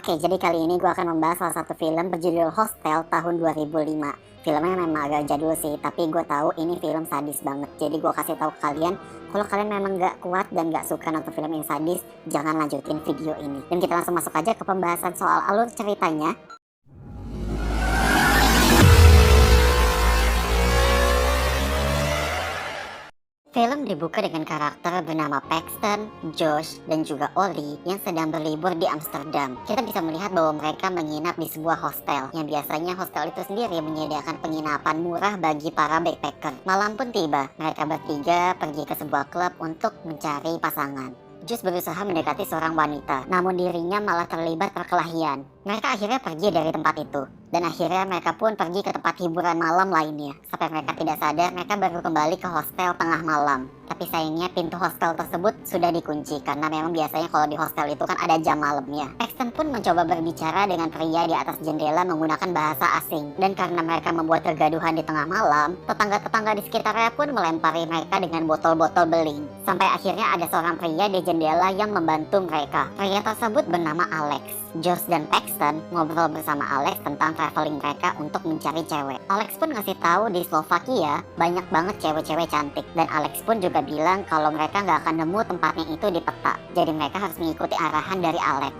Oke, jadi kali ini gue akan membahas salah satu film berjudul Hostel tahun 2005. Filmnya memang agak jadul sih, tapi gue tahu ini film sadis banget. Jadi gue kasih tahu ke kalian, kalau kalian memang gak kuat dan gak suka nonton film yang sadis, jangan lanjutin video ini. Dan kita langsung masuk aja ke pembahasan soal alur ceritanya. Film dibuka dengan karakter bernama Paxton, Josh, dan juga Ollie yang sedang berlibur di Amsterdam. Kita bisa melihat bahwa mereka menginap di sebuah hostel, yang biasanya hostel itu sendiri menyediakan penginapan murah bagi para backpacker. Malam pun tiba, mereka bertiga pergi ke sebuah klub untuk mencari pasangan. Josh berusaha mendekati seorang wanita, namun dirinya malah terlibat perkelahian. Mereka akhirnya pergi dari tempat itu, dan akhirnya mereka pun pergi ke tempat hiburan malam lainnya. Sampai mereka tidak sadar, mereka baru kembali ke hostel tengah malam. Tapi sayangnya pintu hostel tersebut sudah dikunci, karena memang biasanya kalau di hostel itu kan ada jam malamnya. Paxton pun mencoba berbicara dengan pria di atas jendela menggunakan bahasa asing. Dan karena mereka membuat kegaduhan di tengah malam, tetangga-tetangga di sekitarnya pun melempari mereka dengan botol-botol beling. Sampai akhirnya ada seorang pria di jendela yang membantu mereka. Pria tersebut bernama Alex. Josh dan Paxton ngobrol bersama Alex tentang traveling mereka untuk mencari cewek. Alex pun ngasih tahu di Slovakia banyak banget cewek-cewek cantik, dan Alex pun juga bilang kalau mereka nggak akan nemu tempatnya itu di peta, jadi mereka harus mengikuti arahan dari Alex.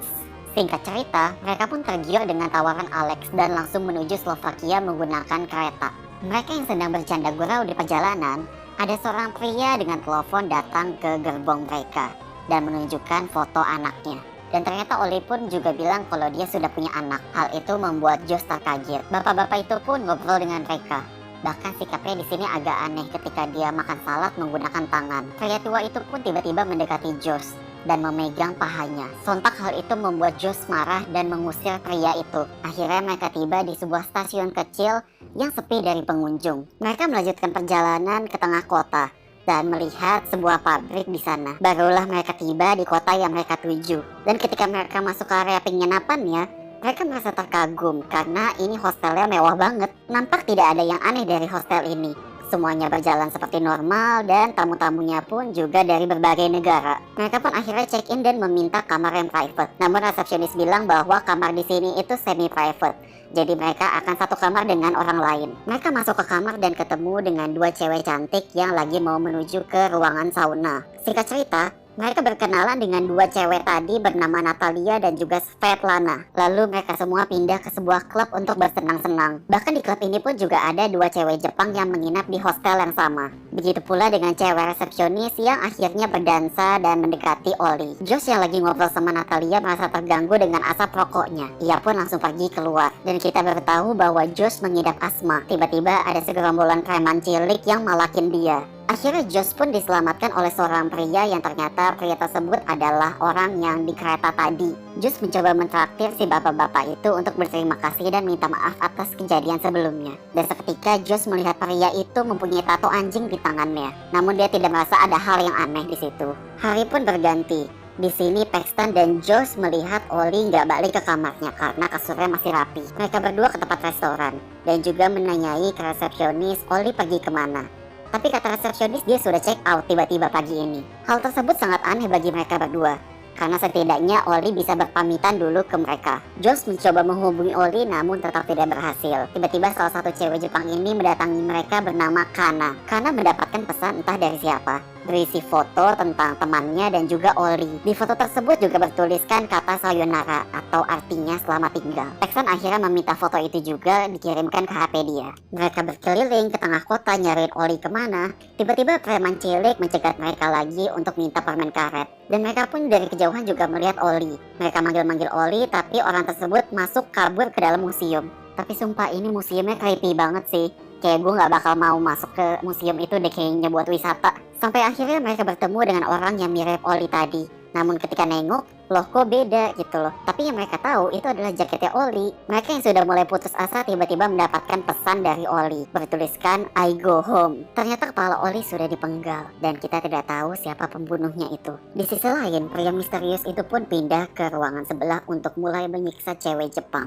Singkat cerita, mereka pun tergiur dengan tawaran Alex dan langsung menuju Slovakia menggunakan kereta. Mereka yang sedang bercanda gurau di perjalanan, ada seorang pria dengan telepon datang ke gerbong mereka dan menunjukkan foto anaknya. Dan ternyata Ollie pun juga bilang kalau dia sudah punya anak. Hal itu membuat Josh terkaget. Bapak-bapak itu pun ngobrol dengan mereka. Bahkan sikapnya di sini agak aneh ketika dia makan salad menggunakan tangan. Pria tua itu pun tiba-tiba mendekati Josh dan memegang pahanya. Sontak hal itu membuat Josh marah dan mengusir pria itu. Akhirnya mereka tiba di sebuah stasiun kecil yang sepi dari pengunjung. Mereka melanjutkan perjalanan ke tengah kota dan melihat sebuah pabrik di sana. Barulah mereka tiba di kota yang mereka tuju. Dan ketika mereka masuk ke area penginapannya, mereka merasa terkagum karena ini hostelnya mewah banget. Nampak tidak ada yang aneh dari hostel ini. Semuanya berjalan seperti normal dan tamu-tamunya pun juga dari berbagai negara. Mereka pun akhirnya check-in dan meminta kamar yang private. Namun resepsionis bilang bahwa kamar di sini itu semi-private. Jadi mereka akan satu kamar dengan orang lain. Mereka masuk ke kamar dan ketemu dengan dua cewek cantik yang lagi mau menuju ke ruangan sauna. Singkat cerita, mereka berkenalan dengan dua cewek tadi bernama Natalia dan juga Svetlana. Lalu mereka semua pindah ke sebuah klub untuk bersenang-senang. Bahkan di klub ini pun juga ada dua cewek Jepang yang menginap di hostel yang sama. Begitu pula dengan cewek resepsionis yang akhirnya berdansa dan mendekati Ollie. Josh yang lagi ngobrol sama Natalia merasa terganggu dengan asap rokoknya. Ia pun langsung pergi keluar. Dan kita baru tahu bahwa Josh mengidap asma. Tiba-tiba ada segerombolan preman cilik yang malakin dia. Akhirnya Josh pun diselamatkan oleh seorang pria yang ternyata pria tersebut adalah orang yang di kereta tadi. Josh mencoba mentraktir si bapak-bapak itu untuk berterima kasih dan minta maaf atas kejadian sebelumnya. Dan seketika Josh melihat pria itu mempunyai tato anjing di tangannya. Namun dia tidak merasa ada hal yang aneh di situ. Hari pun berganti. Di sini Paxton dan Josh melihat Ollie nggak balik ke kamarnya karena kasurnya masih rapi. Mereka berdua ke tempat restoran dan juga menanyai ke resepsionis Ollie pergi kemana. Tapi kata resepsionis dia sudah check out tiba-tiba pagi ini. Hal tersebut sangat aneh bagi mereka berdua, karena setidaknya Ollie bisa berpamitan dulu ke mereka. Josh mencoba menghubungi Ollie namun tetap tidak berhasil. Tiba-tiba salah satu cewek Jepang ini mendatangi mereka bernama Kana. Kana mendapatkan pesan entah dari siapa, berisi foto tentang temannya dan juga Ollie. Di foto tersebut juga bertuliskan kata sayonara atau artinya selamat tinggal. Paxton akhirnya meminta foto itu juga dikirimkan ke HP dia. Mereka berkeliling ke tengah kota nyariin Ollie kemana. Tiba-tiba preman cilik mencegat mereka lagi untuk minta permen karet. Dan mereka pun dari kejauhan juga melihat Ollie. Mereka manggil-manggil Ollie tapi orang tersebut masuk kabur ke dalam museum. Tapi sumpah ini museumnya creepy banget sih. Kayak gue gak bakal mau masuk ke museum itu deh kayaknya buat wisata. Sampai akhirnya mereka bertemu dengan orang yang mirip Ollie tadi. Namun ketika nengok, loh kok beda gitu loh. Tapi yang mereka tahu itu adalah jaketnya Ollie. Mereka yang sudah mulai putus asa tiba-tiba mendapatkan pesan dari Ollie. Bertuliskan I go home. Ternyata kepala Ollie sudah dipenggal. Dan kita tidak tahu siapa pembunuhnya itu. Di sisi lain, pria misterius itu pun pindah ke ruangan sebelah untuk mulai menyiksa cewek Jepang.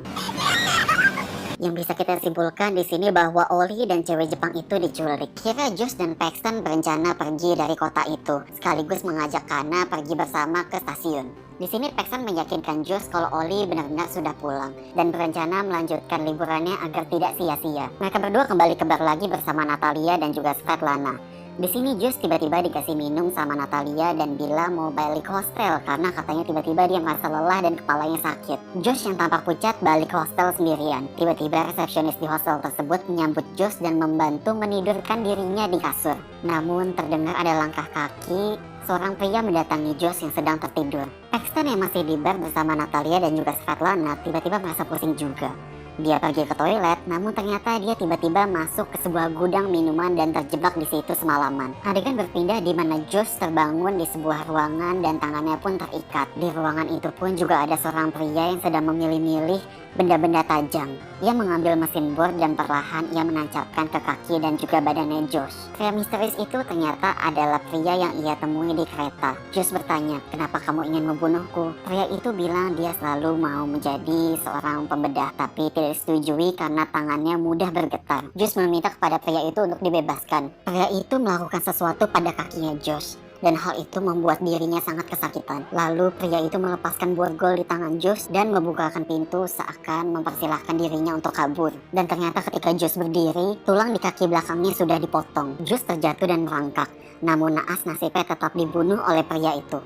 Yang bisa kita simpulkan di sini bahwa Oli dan cewek Jepang itu diculik. Kira Josh dan Paxton berencana pergi dari kota itu, sekaligus mengajak Kana pergi bersama ke stasiun. Di sini Paxton meyakinkan Josh kalau Oli benar-benar sudah pulang dan berencana melanjutkan liburannya agar tidak sia-sia. Mereka berdua kembali ke bar lagi bersama Natalia dan juga Svetlana. Di sini Josh tiba-tiba dikasih minum sama Natalia dan bilang mau balik hostel karena katanya tiba-tiba dia merasa lelah dan kepalanya sakit. Josh yang tampak pucat balik hostel sendirian. Tiba-tiba resepsionis di hostel tersebut menyambut Josh dan membantu menidurkan dirinya di kasur. Namun terdengar ada langkah kaki seorang pria mendatangi Josh yang sedang tertidur. Paxton yang masih di bar bersama Natalia dan juga Svetlana tiba-tiba merasa pusing juga. Dia pergi ke toilet, namun ternyata dia tiba-tiba masuk ke sebuah gudang minuman dan terjebak di situ semalaman. Adegan berpindah di mana Josh terbangun di sebuah ruangan dan tangannya pun terikat. Di ruangan itu pun juga ada seorang pria yang sedang memilih-milih benda-benda tajam. Ia mengambil mesin bor dan perlahan ia menancapkan ke kaki dan juga badannya Josh. Pria misterius itu ternyata adalah pria yang ia temui di kereta. Josh bertanya, "Kenapa kamu ingin membunuhku?" Pria itu bilang dia selalu mau menjadi seorang pembedah, tapi tidak disetujui karena tangannya mudah bergetar. Josh meminta kepada pria itu untuk dibebaskan. Pria itu melakukan sesuatu pada kakinya Josh, dan hal itu membuat dirinya sangat kesakitan. Lalu pria itu melepaskan borgol di tangan Josh dan membukakan pintu seakan mempersilahkan dirinya untuk kabur. Dan ternyata ketika Josh berdiri, tulang di kaki belakangnya sudah dipotong. Josh terjatuh dan merangkak. Namun naas nasibnya tetap dibunuh oleh pria itu.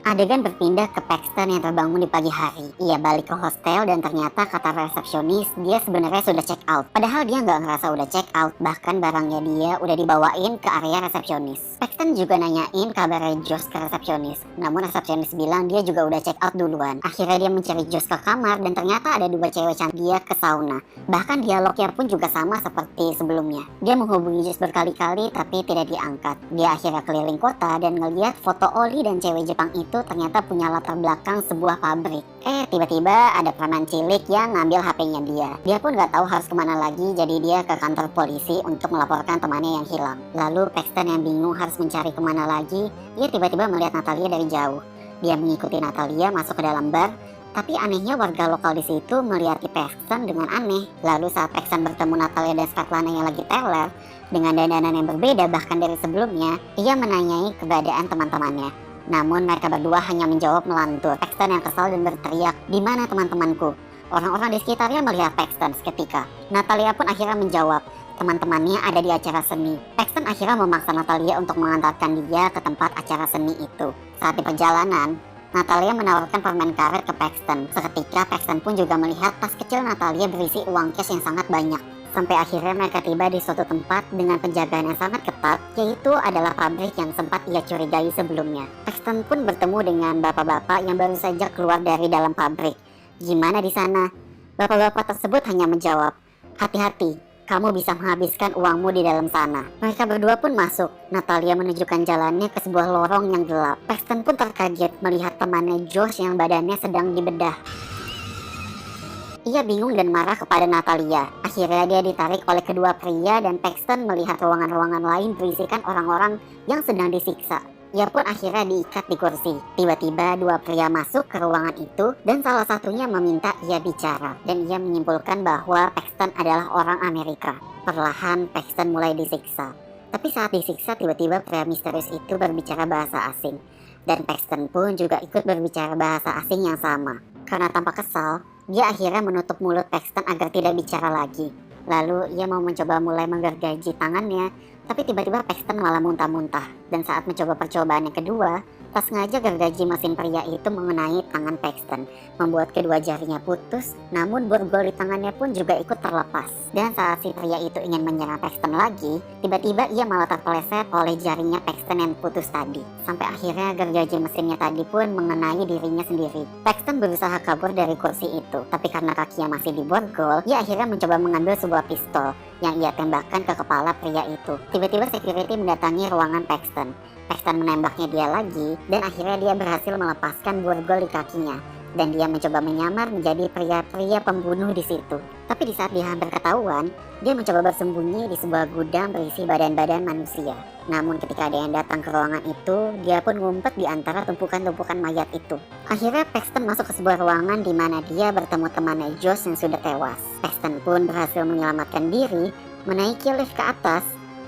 Adegan berpindah ke Paxton yang terbangun di pagi hari. Ia balik ke hostel dan ternyata kata resepsionis dia sebenarnya sudah check out. Padahal dia nggak ngerasa udah check out, bahkan barangnya dia udah dibawain ke area resepsionis. Paxton juga nanyain kabarnya Josh ke resepsionis, namun resepsionis bilang dia juga udah check out duluan. Akhirnya dia mencari Josh ke kamar dan ternyata ada dua cewek cantik dia ke sauna. Bahkan dialognya pun juga sama seperti sebelumnya. Dia menghubungi Josh berkali-kali tapi tidak diangkat. Dia akhirnya keliling kota dan ngeliat foto Oli dan cewek Jepang itu ternyata punya latar belakang sebuah pabrik. Tiba-tiba ada preman cilik yang ngambil HP-nya dia. Dia pun gak tahu harus kemana lagi, jadi dia ke kantor polisi untuk melaporkan temannya yang hilang. Lalu Paxton yang bingung harus mencari kemana lagi, dia tiba-tiba melihat Natalia dari jauh. Dia mengikuti Natalia masuk ke dalam bar, tapi anehnya warga lokal di situ melihat Paxton dengan aneh. Lalu saat Paxton bertemu Natalia dan Svetlana yang lagi teler, dengan dandanan yang berbeda bahkan dari sebelumnya, ia menanyai keberadaan teman-temannya. Namun mereka berdua hanya menjawab melantur. Paxton yang kesal dan berteriak, "Di mana teman-temanku?" Orang-orang di sekitarnya melihat Paxton seketika. Natalia pun akhirnya menjawab, teman-temannya ada di acara seni. Paxton akhirnya memaksa Natalia untuk mengantarkan dia ke tempat acara seni itu. Saat di perjalanan, Natalia menawarkan permen karet ke Paxton. Seketika Paxton pun juga melihat tas kecil Natalia berisi uang cash yang sangat banyak. Sampai akhirnya mereka tiba di suatu tempat dengan penjagaan yang sangat ketat, yaitu adalah pabrik yang sempat ia curigai sebelumnya. Paxton pun bertemu dengan bapak-bapak yang baru saja keluar dari dalam pabrik. "Gimana di sana?" Bapak-bapak tersebut hanya menjawab, "Hati-hati, kamu bisa menghabiskan uangmu di dalam sana." Mereka berdua pun masuk. Natalia menunjukkan jalannya ke sebuah lorong yang gelap. Paxton pun terkaget melihat temannya Josh yang badannya sedang dibedah. Ia bingung dan marah kepada Natalia. Akhirnya dia ditarik oleh kedua pria dan Paxton melihat ruangan-ruangan lain berisikan orang-orang yang sedang disiksa. Ia pun akhirnya diikat di kursi. Tiba-tiba dua pria masuk ke ruangan itu dan salah satunya meminta ia bicara. Dan ia menyimpulkan bahwa Paxton adalah orang Amerika. Perlahan Paxton mulai disiksa. Tapi saat disiksa tiba-tiba pria misterius itu berbicara bahasa asing. Dan Paxton pun juga ikut berbicara bahasa asing yang sama. Karena tampak kesal, dia akhirnya menutup mulut Paxton agar tidak bicara lagi. Lalu ia mau mencoba mulai menggergaji tangannya, tapi tiba-tiba Paxton malah muntah-muntah. Dan saat mencoba percobaan yang kedua, tak sengaja gergaji mesin pria itu mengenai tangan Paxton, membuat kedua jarinya putus, namun borgol di tangannya pun juga ikut terlepas. Dan saat si pria itu ingin menyerang Paxton lagi, tiba-tiba ia malah terpeleset oleh jarinya Paxton yang putus tadi. Sampai akhirnya gergaji mesinnya tadi pun mengenai dirinya sendiri. Paxton berusaha kabur dari kursi itu, tapi karena kakinya masih diborgol, ia akhirnya mencoba mengambil sebuah pistol yang ia tembakkan ke kepala pria itu. Tiba-tiba security mendatangi ruangan Paxton. Paxton menembaknya dia lagi dan akhirnya dia berhasil melepaskan borgol di kakinya. dan dia mencoba menyamar menjadi pria-pria pembunuh di situ. Tapi di saat dia hampir ketahuan, dia mencoba bersembunyi di sebuah gudang berisi badan-badan manusia. Namun ketika ada yang datang ke ruangan itu, dia pun ngumpet di antara tumpukan-tumpukan mayat itu. Akhirnya Paxton masuk ke sebuah ruangan di mana dia bertemu temannya Josh yang sudah tewas. Paxton pun berhasil menyelamatkan diri, menaiki lift ke atas,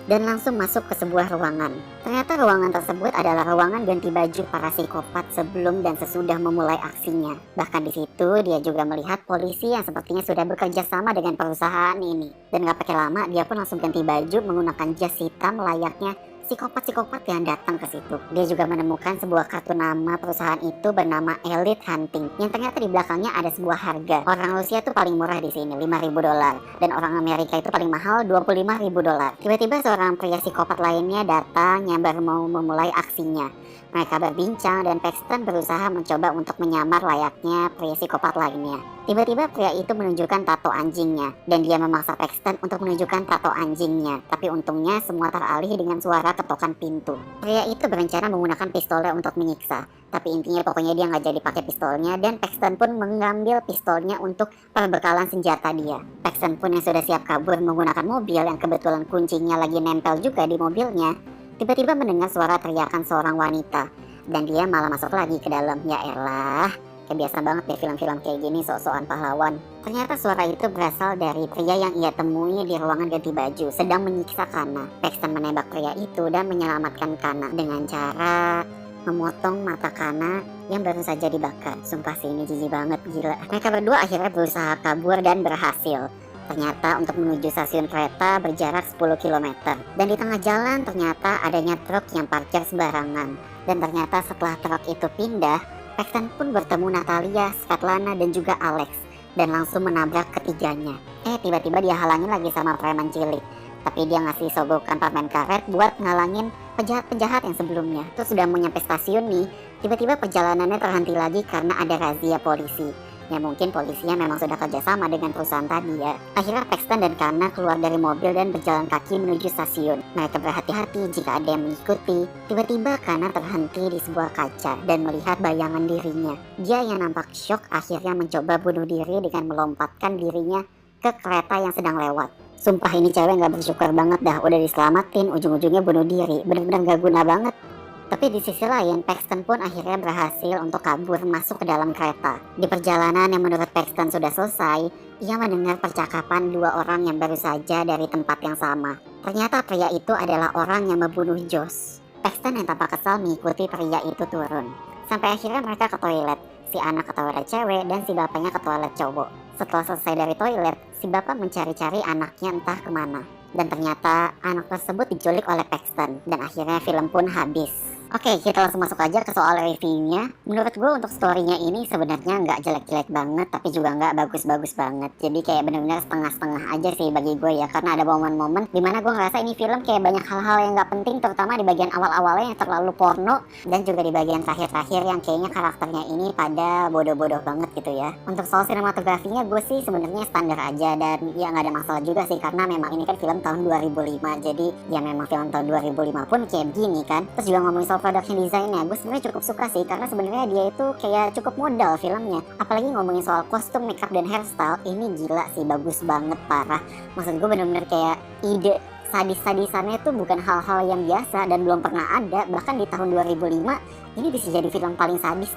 dan langsung masuk ke sebuah ruangan. Ternyata ruangan tersebut adalah ruangan ganti baju para psikopat sebelum dan sesudah memulai aksinya. Bahkan di situ dia juga melihat polisi yang sepertinya sudah bekerja sama dengan perusahaan ini. Dan gak pakai lama dia pun langsung ganti baju menggunakan jas hitam layaknya psikopat-psikopat yang datang ke situ. Dia juga menemukan sebuah kartu nama perusahaan itu bernama Elite Hunting, yang ternyata di belakangnya ada sebuah harga. Orang Rusia itu paling murah di sini, $5.000, dan orang Amerika itu paling mahal, $25.000. Tiba-tiba seorang pria psikopat lainnya datang yang baru mau memulai aksinya. Mereka berbincang dan Paxton berusaha mencoba untuk menyamar layaknya pria psikopat lainnya. Tiba-tiba pria itu menunjukkan tato anjingnya, dan dia memaksa Paxton untuk menunjukkan tato anjingnya. Tapi untungnya semua teralih dengan suara ketokan pintu. Pria itu berencana menggunakan pistolnya untuk menyiksa, tapi intinya pokoknya dia nggak jadi pakai pistolnya, dan Paxton pun mengambil pistolnya untuk perbekalan senjata dia. Paxton pun yang sudah siap kabur menggunakan mobil yang kebetulan kuncinya lagi nempel juga di mobilnya, tiba-tiba mendengar suara teriakan seorang wanita, dan dia malah masuk lagi ke dalam. Ya elah, kebiasaan banget deh film-film kayak gini, sok-sokan pahlawan. Ternyata suara itu berasal dari pria yang ia temui di ruangan ganti baju sedang menyiksa Kana. Paxton menembak pria itu dan menyelamatkan Kana dengan cara memotong mata Kana yang baru saja dibakar. Sumpah sih ini jijik banget, gila. Mereka berdua akhirnya berusaha kabur dan berhasil. Ternyata untuk menuju stasiun kereta berjarak 10 km. Dan di tengah jalan ternyata adanya truk yang parkir sembarangan. Dan ternyata setelah truk itu pindah, Paxton pun bertemu Natalia, Svetlana, dan juga Alex. Dan langsung menabrak ketiganya. Tiba-tiba dia halangin lagi sama preman cilik. Tapi dia ngasih sogokan permen karet buat ngalangin penjahat-penjahat yang sebelumnya. Terus sudah mau nyampe stasiun nih, tiba-tiba perjalanannya terhenti lagi karena ada razia polisi. Ya mungkin polisinya memang sudah kerjasama dengan perusahaan tadi ya. Akhirnya Paxton dan Kana keluar dari mobil dan berjalan kaki menuju stasiun. Mereka berhati-hati jika ada yang mengikuti. Tiba-tiba Kana terhenti di sebuah kaca dan melihat bayangan dirinya. Dia yang nampak syok akhirnya mencoba bunuh diri dengan melompatkan dirinya ke kereta yang sedang lewat. Sumpah ini cewek gak bersyukur banget dah, udah diselamatin ujung-ujungnya bunuh diri. Bener-bener gak guna banget. Tapi di sisi lain, Paxton pun akhirnya berhasil untuk kabur masuk ke dalam kereta. Di perjalanan yang menurut Paxton sudah selesai, ia mendengar percakapan dua orang yang baru saja dari tempat yang sama. Ternyata pria itu adalah orang yang membunuh Josh. Paxton yang tanpa kesal mengikuti pria itu turun. Sampai akhirnya mereka ke toilet. Si anak ke toilet cewek dan si bapaknya ke toilet cowok. Setelah selesai dari toilet, si bapak mencari-cari anaknya entah kemana. Dan ternyata anak tersebut diculik oleh Paxton. Dan akhirnya film pun habis. Oke, kita langsung masuk aja ke soal reviewnya. Menurut gue untuk story-nya ini sebenarnya nggak jelek-jelek banget, tapi juga nggak bagus-bagus banget. Jadi kayak bener-bener setengah-setengah aja sih bagi gue ya. Karena ada momen-momen dimana gue ngerasa ini film kayak banyak hal-hal yang nggak penting, terutama di bagian awal-awalnya yang terlalu porno, dan juga di bagian terakhir-terakhir yang kayaknya karakternya ini pada bodoh-bodoh banget gitu ya. Untuk soal sinematografinya gue sih sebenarnya standar aja, dan ya nggak ada masalah juga sih karena memang ini kan film tahun 2005. Jadi ya memang film tahun 2005 pun kayak begini kan. Terus juga ngomongin soal production design-nya, gue sebenarnya cukup suka sih karena sebenarnya dia itu kayak cukup modal filmnya. Apalagi ngomongin soal kostum, makeup, dan hairstyle, ini gila sih, bagus banget, parah. Maksud gue bener-bener kayak ide sadis-sadisannya itu bukan hal-hal yang biasa dan belum pernah ada. Bahkan di tahun 2005 ini bisa jadi film paling sadis